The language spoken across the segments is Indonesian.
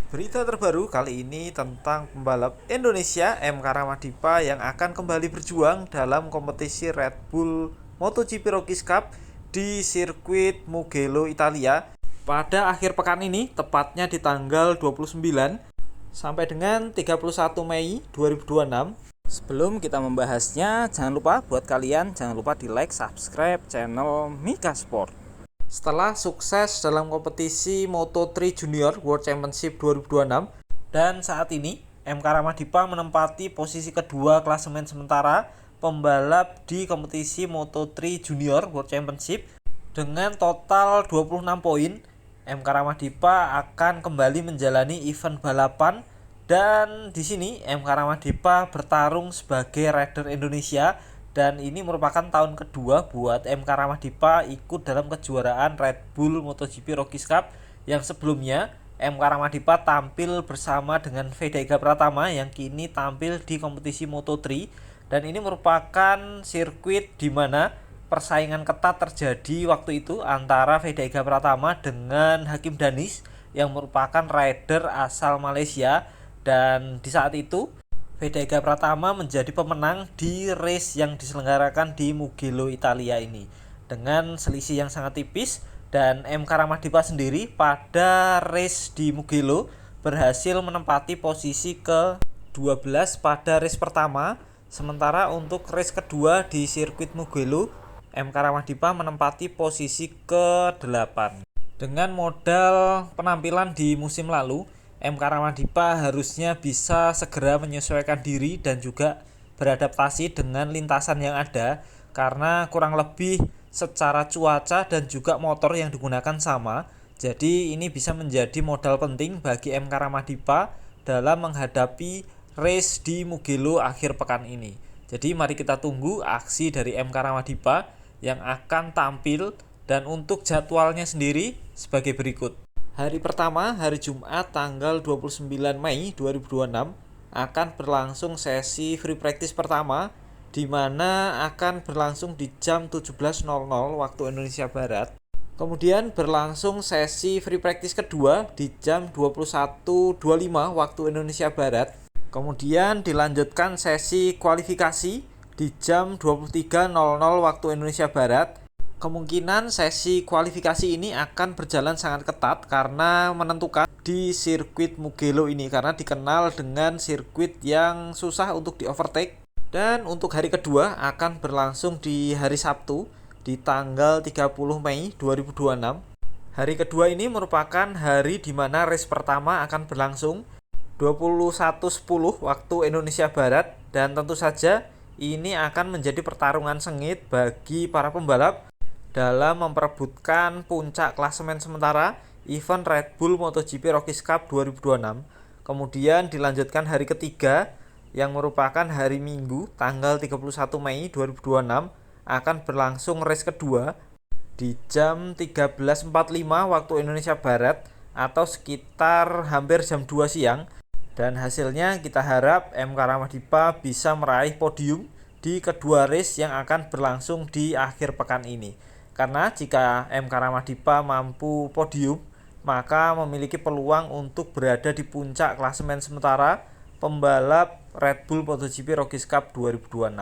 Berita terbaru kali ini tentang pembalap Indonesia M. Karamadipa yang akan kembali berjuang dalam kompetisi Red Bull MotoGP Rockies Cup di sirkuit Mugello, Italia pada akhir pekan ini, tepatnya di tanggal 29 sampai dengan 31 Mei 2026. Sebelum kita membahasnya, jangan lupa di like, subscribe channel Mika Sport. Setelah sukses dalam kompetisi Moto3 Junior World Championship 2026 dan saat ini M. Karamadipa menempati posisi kedua klasemen sementara pembalap di kompetisi Moto3 Junior World Championship dengan total 26 poin. M. Karamadipa akan kembali menjalani event balapan dan di sini M. Karamadipa bertarung sebagai rider Indonesia. Dan ini merupakan tahun kedua buat M. Karamadipa ikut dalam kejuaraan Red Bull MotoGP Rockies Cup yang sebelumnya M. Karamadipa tampil bersama dengan Vedega Pratama yang kini tampil di kompetisi Moto3 dan ini merupakan sirkuit di mana persaingan ketat terjadi waktu itu antara Vedega Pratama dengan Hakim Danis yang merupakan rider asal Malaysia dan di saat itu Vedega Pratama menjadi pemenang di race yang diselenggarakan di Mugello, Italia ini dengan selisih yang sangat tipis dan M. Karamadipa sendiri pada race di Mugello berhasil menempati posisi ke-12 pada race pertama, sementara untuk race kedua di sirkuit Mugello M. Karamadipa menempati posisi ke-8. Dengan modal penampilan di musim lalu, M. Karamadipa harusnya bisa segera menyesuaikan diri dan juga beradaptasi dengan lintasan yang ada karena kurang lebih secara cuaca dan juga motor yang digunakan sama. Jadi ini bisa menjadi modal penting bagi M. Karamadipa dalam menghadapi race di Mugello akhir pekan ini. Jadi mari kita tunggu aksi dari M. Karamadipa yang akan tampil dan untuk jadwalnya sendiri sebagai berikut. Hari pertama, hari Jumat tanggal 29 Mei 2026 akan berlangsung sesi free practice pertama di mana akan berlangsung di jam 17.00 waktu Indonesia Barat. Kemudian berlangsung sesi free practice kedua di jam 21.25 waktu Indonesia Barat. Kemudian dilanjutkan sesi kualifikasi di jam 23.00 waktu Indonesia Barat. Kemungkinan sesi kualifikasi ini akan berjalan sangat ketat karena menentukan di sirkuit Mugello ini karena dikenal dengan sirkuit yang susah untuk di overtake. Dan untuk hari kedua akan berlangsung di hari Sabtu di tanggal 30 Mei 2026. Hari kedua ini merupakan hari di mana race pertama akan berlangsung 21.10 waktu Indonesia Barat dan tentu saja ini akan menjadi pertarungan sengit bagi para pembalap dalam memperebutkan puncak klasemen sementara event Red Bull MotoGP Rockies Cup 2026. Kemudian dilanjutkan hari ketiga yang merupakan hari Minggu tanggal 31 Mei 2026 akan berlangsung race kedua di jam 13.45 waktu Indonesia Barat atau sekitar hampir jam 2 siang dan hasilnya kita harap M. Karamadipa bisa meraih podium di kedua race yang akan berlangsung di akhir pekan ini. Karena jika M. Karamadipa mampu podium, maka memiliki peluang untuk berada di puncak klasemen sementara pembalap Red Bull MotoGP Rockies Cup 2026.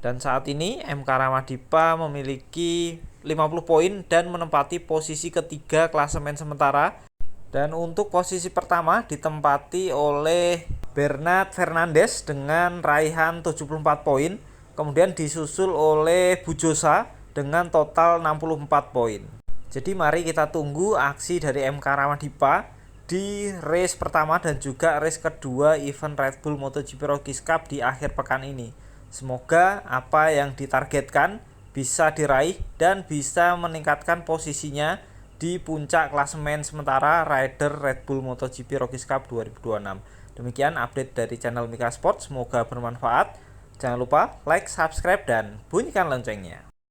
Dan saat ini M. Karamadipa memiliki 50 poin dan menempati posisi ketiga klasemen sementara. Dan untuk posisi pertama ditempati oleh Bernard Fernandez dengan raihan 74 poin. Kemudian disusul oleh Bujosa dengan total 64 poin. Jadi mari kita tunggu aksi dari M. Karamadipa di race pertama dan juga race kedua event Red Bull MotoGP Rockies Cup di akhir pekan ini. Semoga apa yang ditargetkan bisa diraih dan bisa meningkatkan posisinya di puncak klasemen sementara rider Red Bull MotoGP Rockies Cup 2026. Demikian update dari channel Mika Sport, semoga bermanfaat. Jangan lupa like, subscribe, dan bunyikan loncengnya.